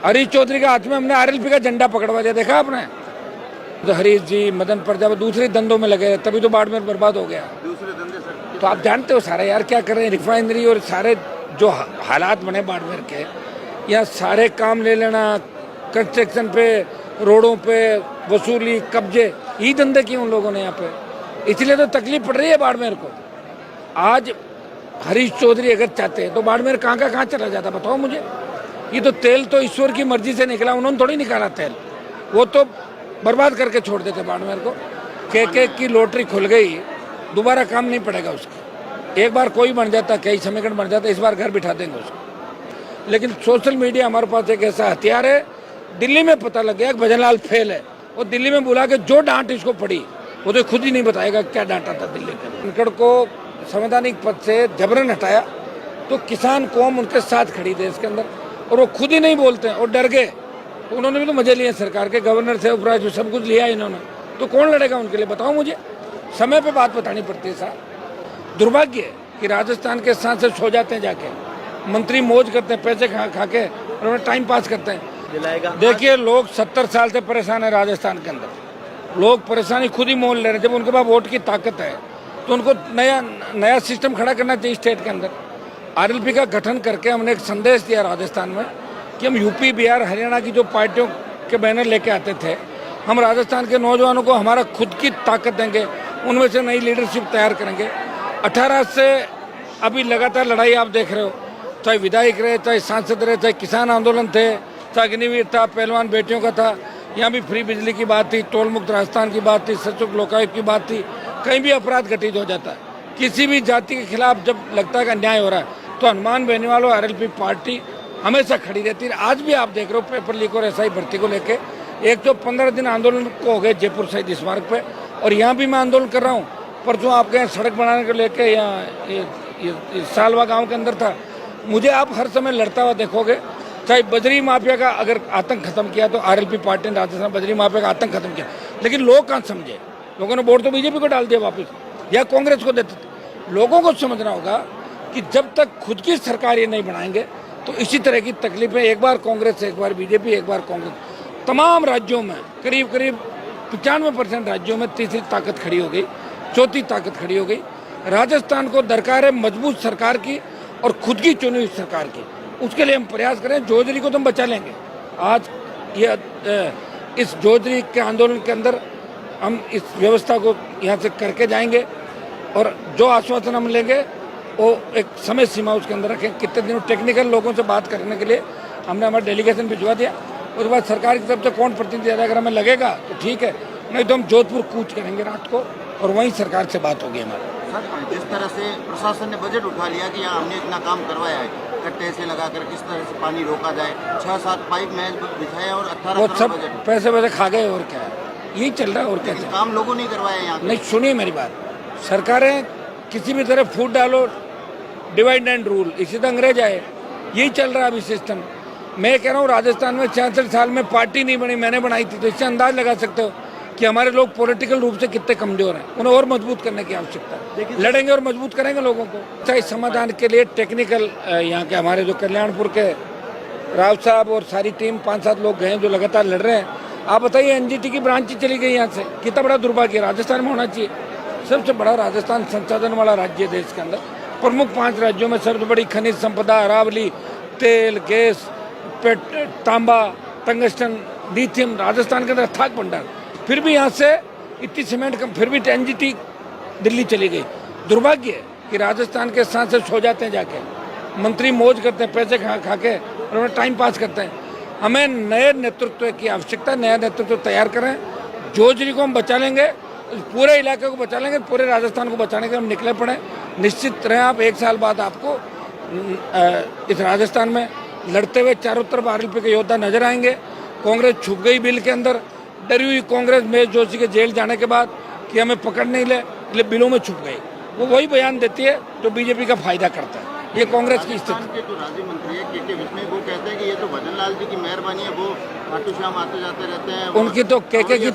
हरीश चौधरी के हाथ में हमने आरएलपी का झंडा पकड़वा दिया, देखा आपने? तो हरीश जी, मदन प्रजापति दूसरे धंधों में लगे, तभी तो बाड़मेर बर्बाद हो गया। दूसरे धंधे सर, तो आप जानते हो सारे यार क्या कर रहे हैं, रिफाइनरी और सारे जो हालात बने बाड़मेर के, यहाँ सारे काम ले लेना, कंस्ट्रक्शन पे, रोडों पे वसूली, कब्जे, यही धंधे किए उन लोगों ने यहाँ पे, इसलिए तो तकलीफ पड़ रही है बाड़मेर को। आज हरीश चौधरी अगर चाहते हैं तो बाड़मेर कहाँ चला जाता, बताओ मुझे। ये तो तेल तो ईश्वर की मर्जी से निकला, उन्होंने थोड़ी निकाला तेल, वो तो बर्बाद करके छोड़ देते बाड़मेर को। के की लॉटरी खुल गई, दोबारा काम नहीं पड़ेगा उसका। एक बार कोई बन जाता, कई समीकरण बन जाता, इस बार घर बिठा देंगे उसको। लेकिन सोशल मीडिया हमारे पास एक ऐसा हथियार है, दिल्ली में पता लग गया कि भजनलाल फेल है, और दिल्ली में बुला के जो डांट इसको पड़ी वो तो खुद ही नहीं बताएगा क्या डांटा था दिल्ली के। धनखड़ को संवैधानिक पद से जबरन हटाया तो किसान कौम उनके साथ खड़ी थी इसके अंदर, और वो खुद ही नहीं बोलते और डर गए, तो उन्होंने भी तो मजे लिए सरकार के, गवर्नर से उपराज्य सब कुछ लिया इन्होंने, तो कौन लड़ेगा उनके लिए, बताओ मुझे। समय पे बात बतानी पड़ती है साहब। दुर्भाग्य है कि राजस्थान के सांसद सो जाते हैं जाके, मंत्री मौज करते हैं, पैसे खा के और टाइम पास करते हैं। देखिए, लोग 70 साल से परेशान है राजस्थान के अंदर, लोग परेशानी खुद ही मोल ले रहे हैं। जब उनके पास वोट की ताकत है तो उनको नया सिस्टम खड़ा करना चाहिए स्टेट के अंदर। आरएलपी का गठन करके हमने एक संदेश दिया राजस्थान में कि हम यूपी, बिहार, हरियाणा की जो पार्टियों के बैनर लेके आते थे, हम राजस्थान के नौजवानों को हमारा खुद की ताकत देंगे, उनमें से नई लीडरशिप तैयार करेंगे। 18 से अभी लगातार लड़ाई आप देख रहे हो, चाहे विधायक रहे, चाहे सांसद रहे, चाहे किसान आंदोलन थे, चाहे अग्निवीर था, पहलवान बेटियों का था, यहाँ भी फ्री बिजली की बात थी, टोल मुक्त राजस्थान की बात थी, सशुल्क लोकायुक्त की बात थी। कहीं भी अपराध घटित हो जाता है, किसी भी जाति के खिलाफ जब लगता है कि अन्याय हो रहा है, तो हनुमान बेनीवाल आरएलपी पार्टी हमेशा खड़ी रहती है। आज भी आप देख रहे हो पेपर लीक और एसआई भर्ती को लेके, एक तो 15 दिन आंदोलन को हो गए जयपुर शहीद स्मारक पे, और यहाँ भी मैं आंदोलन कर रहा हूँ। परसों आपके यहाँ सड़क बनाने को लेके यहाँ सालवा गांव के अंदर था। मुझे आप हर समय लड़ता हुआ देखोगे, चाहे बजरी माफिया का अगर आतंक खत्म किया तो आरएलपी पार्टी ने राजस्थान बजरी माफिया का आतंक खत्म किया, लेकिन लोग कहाँ समझे। लोगों ने वोट तो बीजेपी को डाल दिया वापस, या कांग्रेस को देते थे। लोगों को समझना होगा कि जब तक खुद की सरकार ये नहीं बनाएंगे तो इसी तरह की तकलीफें, एक बार कांग्रेस, एक बार बीजेपी, एक बार कांग्रेस। तमाम राज्यों में करीब 95% राज्यों में तीसरी ताकत खड़ी हो गई, चौथी ताकत खड़ी हो गई। राजस्थान को दरकार है मजबूत सरकार की और खुद की चुनी हुई सरकार की। उसके लिए हम प्रयास करें। जोजरी को तो हम बचा लेंगे। आज ये इस जोजरी के आंदोलन के अंदर हम इस व्यवस्था को यहाँ से करके जाएंगे, और जो आश्वासन हम लेंगे वो एक समय सीमा उसके अंदर रखें। कितने दिनों टेक्निकल लोगों से बात करने के लिए हमने हमारा डेलीगेशन भिजवा दिया। उसके बाद सरकार की तरफ से कौन प्रतिनिधि अगर हमें लगेगा तो ठीक है, नहीं तो हम जोधपुर कूच करेंगे रात को, और वहीं सरकार से बात होगी हमारी। सर, जिस तरह से प्रशासन ने बजट उठा लिया कि यहाँ हमने इतना काम करवाया है, कट्टे से लगाकर किस तरह से पानी रोका जाए, 6-7 पाइप मैच बिछाया और 18 वो सब पैसे खा गए, और क्या है, यही चल रहा है। और क्या काम लोगों ने करवाया यहाँ? नहीं, सुनिए मेरी बात, सरकारें किसी भी तरह फूट डालो, डिवाइड एंड रूल, इसी तरह अंग्रेज आए, यही चल रहा है अभी सिस्टम। मैं कह रहा हूँ राजस्थान में 66 साल में पार्टी नहीं बनी, मैंने बनाई थी, तो इससे अंदाज लगा सकते हो कि हमारे लोग पॉलिटिकल रूप से कितने कमजोर हैं। उन्हें और मजबूत करने की आवश्यकता है, लड़ेंगे और मजबूत करेंगे लोगों को। अच्छा, इस समाधान के लिए टेक्निकल यहाँ के हमारे जो कल्याणपुर के राव साहब और सारी टीम 5-7 लोग गए जो लगातार लड़ रहे हैं। आप बताइए, एनजीटी की ब्रांच ही चली गई यहाँ से, कितना बड़ा दुर्भाग्य राजस्थान में होना चाहिए। सबसे बड़ा राजस्थान संसाधन वाला राज्य है देश के अंदर। प्रमुख 5 राज्यों में सबसे बड़ी खनिज संपदा, अरावली, तेल, गैस, तांबा, टंगस्टन, लिथियम, राजस्थान के अंदर थाक भंडार। फिर भी यहाँ से इतनी सीमेंट कम, फिर भी एनजीटी दिल्ली चली गई। दुर्भाग्य है कि राजस्थान के सांसद सो जाते हैं जाके, मंत्री मौज करते हैं, पैसे खा के और टाइम पास करते हैं। हमें नए नेतृत्व की आवश्यकता, नया नेतृत्व तैयार करें। जोजरी को हम बचा लेंगे, पूरे इलाके को बचा लेंगे, पूरे राजस्थान को बचाने के हम निकले पड़े। निश्चित रहें आप, 1 साल बाद आपको इस राजस्थान में लड़ते हुए चारों तरफ आरएलपी के योद्धा नजर आएंगे। कांग्रेस छुप गई बिल के अंदर, डरी हुई कांग्रेस महेश जोशी के जेल जाने के बाद कि हमें पकड़ नहीं ले, इसलिए बिलों में छुप गई। वो वही बयान देती है जो बीजेपी का फायदा करता है। ये कांग्रेस की स्थिति। के जो राज्य मंत्री है के विष्णु, वो कहते हैं कि ये तो भजनलाल जी की मेहरबानी है, वो खाटू श्याम आते जाते रहते हैं। उनकी तो के की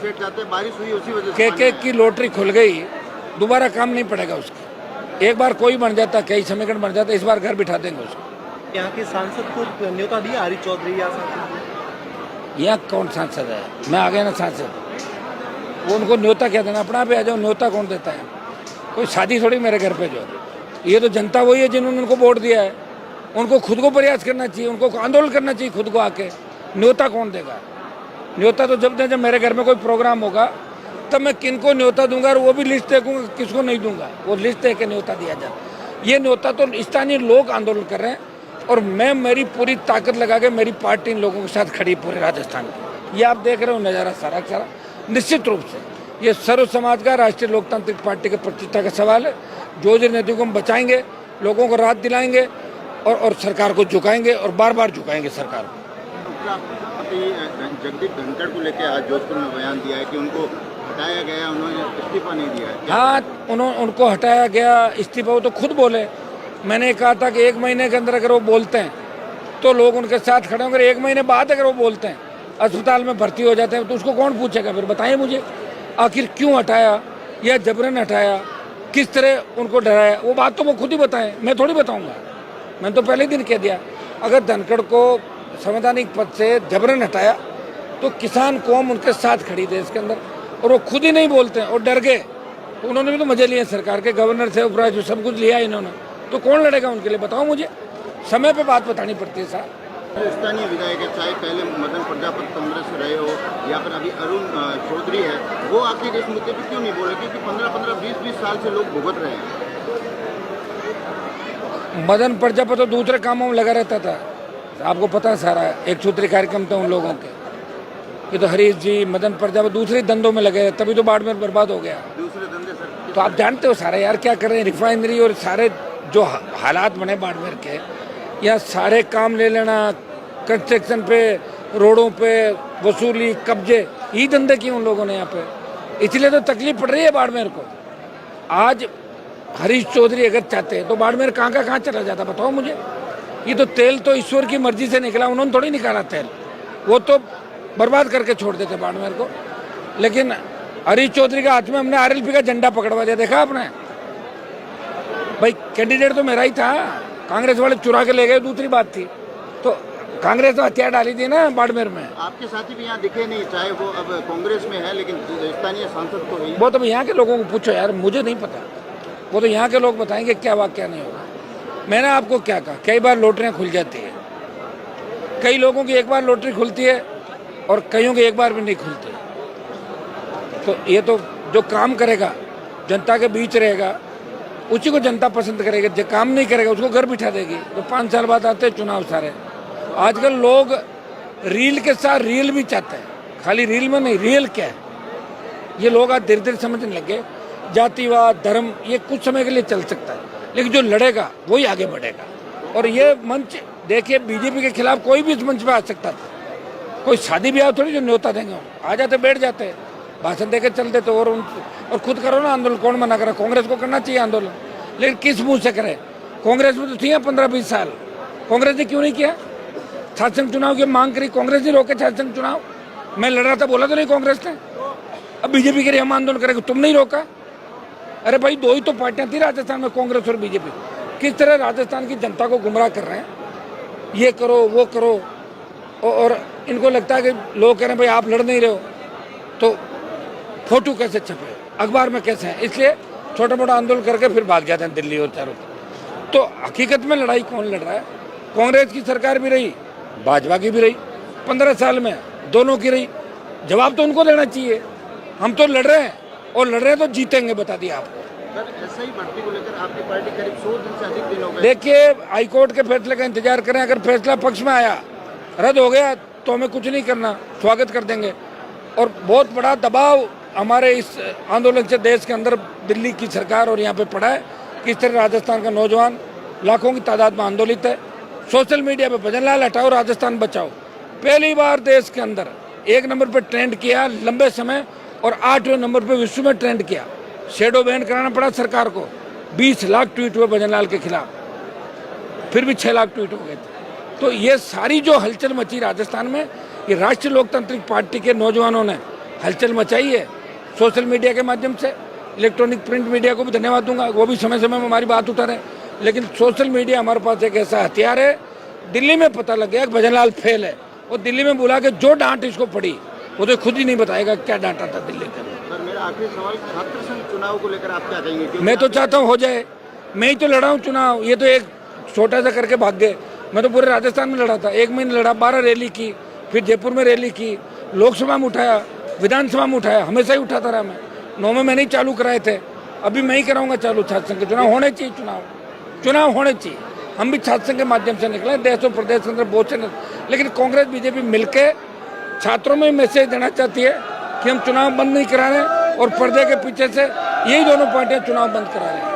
बारिश हुई उसी वजह से के की लॉटरी खुल गई, दोबारा काम नहीं पड़ेगा उसका। एक बार कोई बन जाता, कई समीकरण बन जाता, इस बार घर बिठा देंगे उसको। यहाँ के सांसद को न्योता दिया हरीश चौधरी या सांसद यहाँ कौन सांसद है? मैं आ गया ना सांसद, वो उनको न्योता क्या देना? अपना पे आ जाओ, न्योता कौन देता है? कोई शादी थोड़ी मेरे घर पे जो, ये तो जनता वही है जिन्होंने उनको वोट दिया है। उनको खुद को प्रयास करना चाहिए, उनको आंदोलन करना चाहिए खुद को आके। न्योता कौन देगा? न्योता तो जब जब मेरे घर में कोई प्रोग्राम होगा तब मैं किनको न्योता दूंगा, और वो भी लिस्ट देखूंगा किसको नहीं दूंगा, वो लिस्ट दे के न्योता दिया जाए। ये न्योता तो स्थानीय लोग आंदोलन कर रहे हैं, और मैं मेरी पूरी ताकत लगा के मेरी पार्टी इन लोगों के साथ खड़ी पूरे राजस्थान की। ये आप देख रहे हो नज़ारा सारा सारा। निश्चित रूप से ये सर्व समाज का, राष्ट्रीय लोकतांत्रिक पार्टी के प्रतिष्ठा का सवाल है। जो नीतियों को हम बचाएंगे, लोगों को राहत दिलाएंगे और सरकार को झुकाएंगे, और बार बार झुकाएंगे सरकार को। जगदीप धनखड़ को लेकर आज जोधपुर में बयान दिया है कि उनको हटाया गया, उन्होंने इस्तीफा नहीं दिया है। हाँ, उनको हटाया गया, इस्तीफा, वो तो खुद बोले। मैंने कहा था कि 1 महीने के अंदर अगर वो बोलते हैं तो लोग उनके साथ खड़े होंगे। 1 महीने बाद अगर वो बोलते हैं, अस्पताल में भर्ती हो जाते हैं, तो उसको कौन पूछेगा? फिर बताइए मुझे, आखिर क्यों हटाया या जबरन हटाया, किस तरह उनको डराया? वो बात तो वो खुद ही बताएं, मैं थोड़ी बताऊंगा। मैंने तो पहले दिन कह दिया, अगर धनखड़ को संवैधानिक पद से जबरन हटाया तो किसान कौम उनके साथ खड़ी थी इसके अंदर, और वो खुद ही नहीं बोलते हैं और डर गए। तो उन्होंने भी तो मजे लिए, सरकार के गवर्नर से उपराज्य सब कुछ लिया इन्होंने, तो कौन लड़ेगा उनके लिए? बताओ मुझे, समय पे बात बतानी पड़ती है साहब। स्थानीय विधायक है, चाहे पहले मदन प्रजापति कांग्रेस से रहे हो या फिर अभी अरुण चौधरी है, वो आखिर इस मुद्दे पर क्यों नहीं बोले? क्योंकि 15-15, 20-20 साल से लोग भुगत रहे हैं। मदन प्रजापति तो दूसरे कामों में लगा रहता था, आपको पता है सारा। एक सूत्री कार्यक्रम थे उन लोगों के। ये तो हरीश जी, मदन प्रजापति दूसरे धंधों में लगे, तभी तो बाढ़ में बर्बाद हो गया। दूसरे धंधे सर, तो आप जानते हो सारे यार क्या कर रहे हैं। रिफाइनरी और सारे जो हालात बने बाड़मेर के, यहाँ सारे काम ले लेना, कंस्ट्रक्शन पे, रोडों पे वसूली, कब्जे, यही धंधे किए उन लोगों ने यहाँ पे। इसलिए तो तकलीफ पड़ रही है बाड़मेर को। आज हरीश चौधरी अगर चाहते तो बाड़मेर कहाँ का कहाँ चला जाता, बताओ मुझे। ये तो तेल तो ईश्वर की मर्जी से निकला, उन्होंने थोड़ी निकाला तेल, वो तो बर्बाद करके छोड़ देते बाड़मेर को। लेकिन हरीश चौधरी के हाथ में हमने आरएलपी का झंडा पकड़वा दिया, देखा आपने? भाई कैंडिडेट तो मेरा ही था, कांग्रेस वाले चुरा के ले गए, दूसरी बात थी। तो कांग्रेस तो हथियार डाली थी ना बाड़मेर में। आपके साथी भी यहाँ दिखे नहीं, चाहे वो अब कांग्रेस में है, लेकिन स्थानीय सांसद तो है। वो तो यहाँ के लोगों को पूछो यार, मुझे नहीं पता। वो तो यहाँ के लोग बताएंगे क्या हुआ क्या नहीं होगा। मैंने आपको क्या कहा, कई बार लॉटरियाँ खुल जाती है, कई लोगों की एक बार लॉटरी खुलती है और कईयों की एक बार भी नहीं खुलती। तो ये तो जो काम करेगा, जनता के बीच रहेगा, उसी को जनता पसंद करेगी। जो काम नहीं करेगा उसको घर बिठा देगी। तो 5 साल बाद आते हैं चुनाव सारे। आजकल लोग रील के साथ रील भी चाहते हैं, खाली रील में नहीं, रियल क्या है ये लोग आज धीरे धीरे समझने लगे। जातिवाद, धर्म, ये कुछ समय के लिए चल सकता है, लेकिन जो लड़ेगा वही आगे बढ़ेगा। और ये मंच देखिए, बीजेपी के खिलाफ कोई भी इस मंच पे आ सकता था। कोई शादी ब्याह थोड़ी जो न्योता देंगे, आ जाते, बैठ जाते, भाषण देके चल देते। और खुद करो ना आंदोलन, कौन मना करे? कांग्रेस को करना चाहिए आंदोलन, लेकिन किस मुंह से करे? कांग्रेस में तो थी 15-20 साल, कांग्रेस ने क्यों नहीं किया? शासन चुनाव की मांग करी, कांग्रेस ने रोके शासन चुनाव। मैं लड़ रहा था, बोला तो नहीं कांग्रेस ने। अब बीजेपी के लिए हम आंदोलन करेंगे, तुम नहीं रोका। अरे भाई, 2 ही तो पार्टियां थी राजस्थान में, कांग्रेस और बीजेपी। किस तरह राजस्थान की जनता को गुमराह कर रहे हैं, ये करो वो करो। और इनको लगता है कि लोग कह रहे हैं भाई आप लड़ नहीं रहे हो तो फोटो कैसे छपे, अखबार में कैसे है, इसलिए छोटा मोटा आंदोलन करके फिर भाग जाते हैं दिल्ली और चारों तरफ। तो हकीकत में लड़ाई कौन लड़ रहा है? कांग्रेस की सरकार भी रही, भाजपा की भी रही, 15 साल में दोनों की रही। जवाब तो उनको देना चाहिए। हम तो लड़ रहे हैं, और लड़ रहे हैं तो जीतेंगे, बता दिया आपको। ऐसा ही भर्ती को लेकर आपकी पार्टी करीब 100 दिन से अधिक दिन हो गए। देखिए, हाईकोर्ट के फैसले का इंतजार करें। अगर फैसला पक्ष में आया, रद्द हो गया, तो हमें कुछ नहीं करना, स्वागत कर देंगे। और बहुत बड़ा दबाव हमारे इस आंदोलन से देश के अंदर दिल्ली की सरकार और यहाँ पे पड़ा है। किस तरह राजस्थान का नौजवान लाखों की तादाद में आंदोलित है। सोशल मीडिया पे भजन लाल हटाओ राजस्थान बचाओ, पहली बार देश के अंदर 1 नंबर पे ट्रेंड किया लंबे समय, और 8वें नंबर पे विश्व में ट्रेंड किया। शेडो बैन कराना पड़ा सरकार को। 20 लाख ट्वीट हुए भजन लाल के खिलाफ, फिर भी 6 लाख ट्वीट हो गए थे। तो ये सारी जो हलचल मची राजस्थान में, ये राष्ट्रीय लोकतांत्रिक पार्टी के नौजवानों ने हलचल मचाई है सोशल मीडिया के माध्यम से। इलेक्ट्रॉनिक प्रिंट मीडिया को भी धन्यवाद दूंगा, वो भी समय समय में हमारी बात उठा रहे हैं। लेकिन सोशल मीडिया हमारे पास एक ऐसा हथियार है, दिल्ली में पता लग गया कि भजन लाल फेल है, वो दिल्ली में बुला के जो डांट इसको पड़ी वो तो खुद ही नहीं बताएगा क्या डांटा था दिल्ली के। सर मेरा आखिरी सवाल, छात्र संघ चुनाव को लेकर आप क्या कहेंगे? क्योंकि मैं तो चाहता हूँ हो जाए, मैं ही तो लड़ा हूँ चुनाव, ये तो एक छोटा सा करके भाग गए। मैं तो पूरे राजस्थान में लड़ा था, 1 महीने लड़ा, 12 रैली की, फिर जयपुर में रैली की, लोकसभा में उठाया, विधानसभा में उठाया, हमेशा ही उठाता रहा मैं। 9 महीने ही चालू कराए थे, अभी मैं ही कराऊंगा चालू। छात्र संघ के चुनाव होने चाहिए, चुनाव होने चाहिए। हम भी छात्र संघ के माध्यम से निकले, देश और प्रदेश के अंदर बहुत से, लेकिन कांग्रेस बीजेपी मिलके छात्रों में मैसेज देना चाहती है कि हम चुनाव बंद नहीं करा रहे और पर्दे के पीछे से यही दोनों पार्टियां चुनाव बंद करा रही हैं।